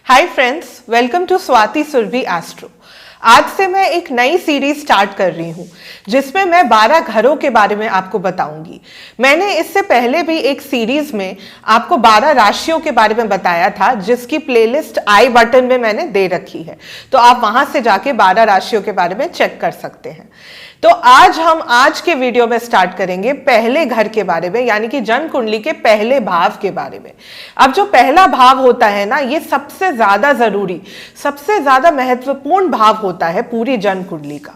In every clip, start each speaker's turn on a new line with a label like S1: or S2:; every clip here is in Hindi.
S1: Hi friends, welcome to Swati Surabhi Astro. आज से मैं एक नई सीरीज स्टार्ट कर रही हूं जिसमें मैं 12 घरों के बारे में आपको बताऊंगी। मैंने इससे पहले भी एक सीरीज में आपको 12 राशियों के बारे में बताया था जिसकी प्लेलिस्ट आई बटन में मैंने दे रखी है, तो आप वहां से जाके 12 राशियों के बारे में चेक कर सकते हैं। तो आज के वीडियो में स्टार्ट करेंगे पहले घर के बारे में, यानी कि जन्म कुंडली के पहले भाव के बारे में। अब जो पहला भाव होता है ना, ये सबसे ज्यादा जरूरी, सबसे ज्यादा महत्वपूर्ण भाव होता है पूरी जन्म कुंडली का,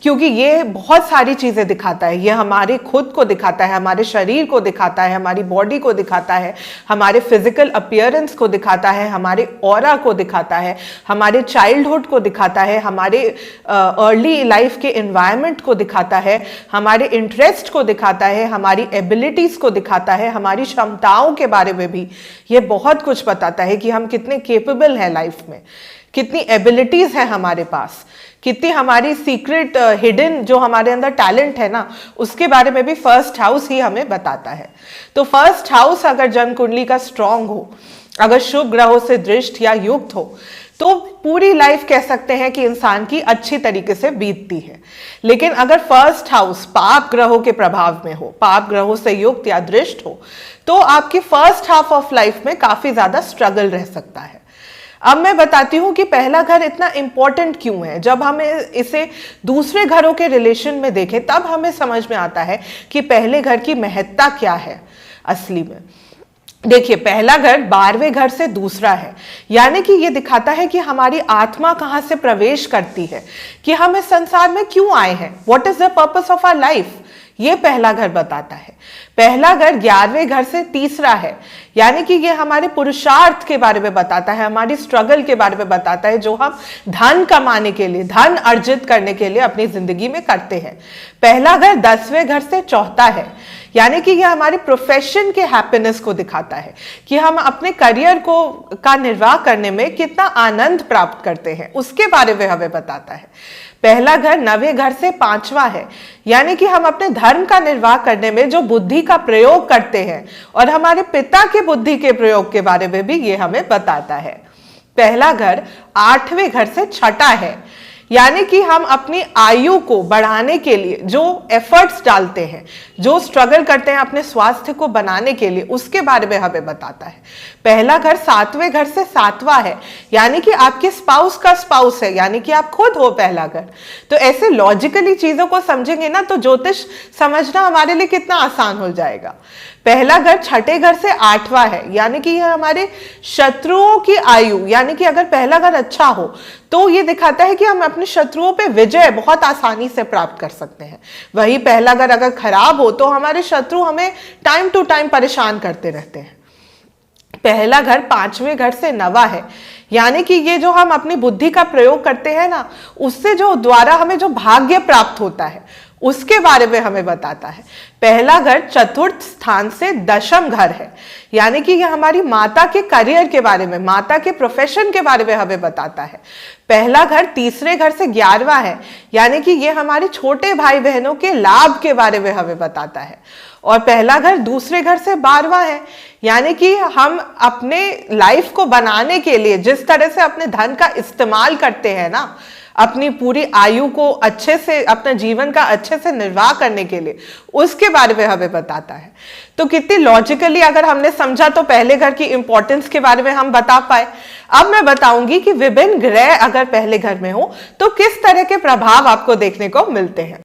S1: क्योंकि ये बहुत सारी चीजें दिखाता है। ये हमारे खुद को दिखाता है, हमारे शरीर को दिखाता है, हमारी बॉडी को दिखाता है, हमारे फिजिकल अपीयरेंस को दिखाता है, हमारे ऑरा को दिखाता है, हमारे चाइल्डहुड को दिखाता है, हमारे अर्ली लाइफ के एनवायरनमेंट को दिखाता है, हमारे इंटरेस्ट को दिखाता है, हमारी एबिलिटीज को दिखाता है, हमारी क्षमताओं के बारे में भी ये बहुत कुछ बताता है कि हम कितने केपेबल हैं लाइफ में, कितनी एबिलिटीज है हमारे पास, कितनी हमारी सीक्रेट हिडन जो हमारे अंदर टैलेंट है ना, उसके बारे में भी फर्स्ट हाउस ही हमें बताता है। तो फर्स्ट हाउस अगर जन्म कुंडली का स्ट्रांग हो, अगर शुभ ग्रहों से दृष्ट या युक्त हो, तो पूरी लाइफ कह सकते हैं कि इंसान की अच्छी तरीके से बीतती है। लेकिन अगर फर्स्ट हाउस पाप ग्रहों के प्रभाव में हो, पाप ग्रहों से युक्त या दृष्ट हो, तो आपकी फर्स्ट हाफ ऑफ लाइफ में काफी ज्यादा स्ट्रगल रह सकता है। अब मैं बताती हूं कि पहला घर इतना इंपॉर्टेंट क्यों है। जब हम इसे दूसरे घरों के रिलेशन में देखें तब हमें समझ में आता है कि पहले घर की महत्ता क्या है असली में। देखिए, पहला घर 12वें घर से दूसरा है, यानी कि ये दिखाता है कि हमारी आत्मा कहां से प्रवेश करती है, कि हम इस संसार में क्यों आए हैं, what is the purpose of our life, ये पहला घर बताता है। पहला घर 11वें घर से तीसरा है, यानी कि ये हमारे पुरुषार्थ के बारे में बताता है, हमारी स्ट्रगल के बारे में बताता है, जो हम धन कमाने के लिए, धन अर्जित करने के लिए अपनी जिंदगी में करते हैं। पहला घर 10वें घर से चौथा है, यानी कि यह हमारे प्रोफेशन के हैप्पीनेस को दिखाता है कि हम अपने करियर का निर्वाह करने में कितना आनंद प्राप्त करते हैं, उसके बारे में हमें बताता है। पहला घर 9वें घर से 5वां है, यानी कि हम अपने धर्म का निर्वाह करने में जो बुद्धि का प्रयोग करते हैं और हमारे पिता के बुद्धि के प्रयोग के बारे में भी ये हमें बताता है। पहला घर 8वें घर से छठा है, यानी कि हम अपनी आयु को बढ़ाने के लिए जो एफर्ट्स डालते हैं, जो स्ट्रगल करते हैं अपने स्वास्थ्य को बनाने के लिए, उसके बारे में हमें बताता है। पहला घर 7वें घर से 7वां है, यानी कि आपके स्पाउस का स्पाउस है, यानी कि आप खुद हो पहला घर। तो ऐसे लॉजिकली चीजों को समझेंगे ना, तो ज्योतिष समझना हमारे लिए कितना आसान हो जाएगा। पहला घर 6ठे घर से 8वां है, यानी कि यह हमारे शत्रुओं की आयु, यानी कि अगर पहला घर अच्छा हो तो ये दिखाता है कि हम अपने शत्रुओं पे विजय बहुत आसानी से प्राप्त कर सकते हैं। वही पहला घर अगर खराब हो तो हमारे शत्रु हमें टाइम टू टाइम परेशान करते रहते हैं। पहला घर 5वें घर से 9वां है, यानी कि ये जो हम अपनी बुद्धि का प्रयोग करते हैं ना, उससे जो द्वारा हमें जो भाग्य प्राप्त होता है उसके बारे में हमें बताता है। पहला घर 4th स्थान से 10म घर है, यानी कि यह हमारी माता के करियर के बारे में, माता के प्रोफेशन के बारे में हमें बताता है। पहला घर 3रे घर से 11वां है, यानी कि यह हमारे छोटे भाई बहनों के लाभ के बारे में हमें बताता है। और पहला घर 2रे घर से 12वां है, यानी कि हम अपने लाइफ को बनाने के लिए जिस तरह से अपने धन का इस्तेमाल करते हैं ना, अपनी पूरी आयु को अच्छे से, अपने जीवन का अच्छे से निर्वाह करने के लिए, उसके बारे में हमें बताता है। तो कितनी लॉजिकली अगर हमने समझा तो पहले घर की इंपॉर्टेंस के बारे में हम बता पाए। अब मैं बताऊंगी कि विभिन्न ग्रह अगर पहले घर में हो तो किस तरह के प्रभाव आपको देखने को मिलते हैं।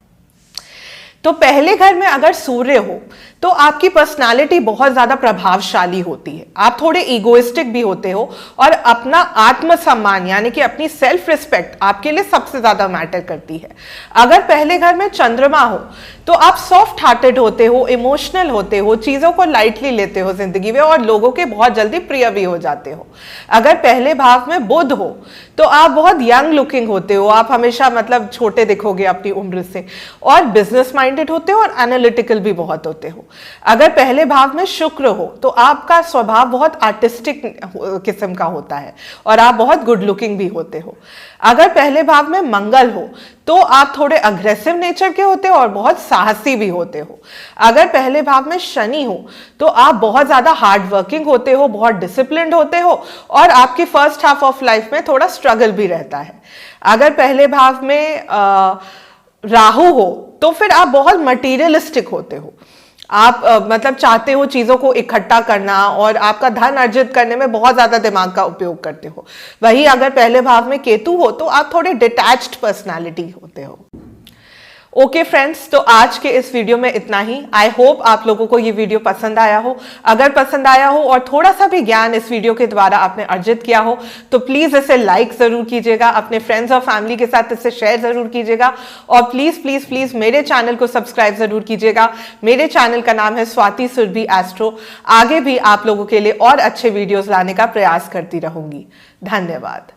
S1: तो पहले घर में अगर सूर्य हो तो आपकी पर्सनालिटी बहुत ज्यादा प्रभावशाली होती है, आप थोड़े इगोइस्टिक भी होते हो और अपना आत्मसम्मान यानी कि अपनी सेल्फ रिस्पेक्ट आपके लिए सबसे ज्यादा मैटर करती है। अगर पहले घर में चंद्रमा हो तो आप सॉफ्ट हार्टेड होते हो, इमोशनल होते हो, चीजों को लाइटली लेते हो जिंदगी में और लोगों के बहुत जल्दी प्रिय भी हो जाते हो। अगर पहले भाव में बुध हो तो आप बहुत यंग लुकिंग होते हो, आप हमेशा मतलब छोटे दिखोगे अपनी उम्र से, और बिजनेस माइंडेड होते हो और एनालिटिकल भी बहुत होते हो। अगर पहले भाव में शुक्र हो तो आपका स्वभाव बहुत आर्टिस्टिक किस्म का होता है और आप बहुत गुड लुकिंग भी होते हो। अगर पहले भाव में मंगल हो तो आप थोड़े अग्रेसिव नेचर के होते हो और बहुत साहसी भी होते हो। अगर पहले भाव में शनि हो तो आप बहुत ज्यादा हार्ड वर्किंग होते हो, बहुत डिसिप्लिन्ड होते हो और आपकी फर्स्ट हाफ ऑफ लाइफ में थोड़ा स्ट्रगल भी रहता है। अगर पहले भाव में राहु हो तो फिर आप बहुत मटीरियलिस्टिक होते हो। आप मतलब चाहते हो चीजों को इकट्ठा करना और आपका धन अर्जित करने में बहुत ज्यादा दिमाग का उपयोग करते हो। वही अगर पहले भाव में केतु हो तो आप थोड़े डिटैच्ड पर्सनालिटी होते हो। ओके फ्रेंड्स, तो आज के इस वीडियो में इतना ही। आई होप आप लोगों को ये वीडियो पसंद आया हो। अगर पसंद आया हो और थोड़ा सा भी ज्ञान इस वीडियो के द्वारा आपने अर्जित किया हो तो प्लीज इसे लाइक जरूर कीजिएगा, अपने फ्रेंड्स और फैमिली के साथ इसे शेयर जरूर कीजिएगा और प्लीज प्लीज प्लीज मेरे चैनल को सब्सक्राइब जरूर कीजिएगा। मेरे चैनल का नाम है स्वाति सुरभि एस्ट्रो। आगे भी आप लोगों के लिए और अच्छे वीडियोज लाने का प्रयास करती रहूंगी। धन्यवाद।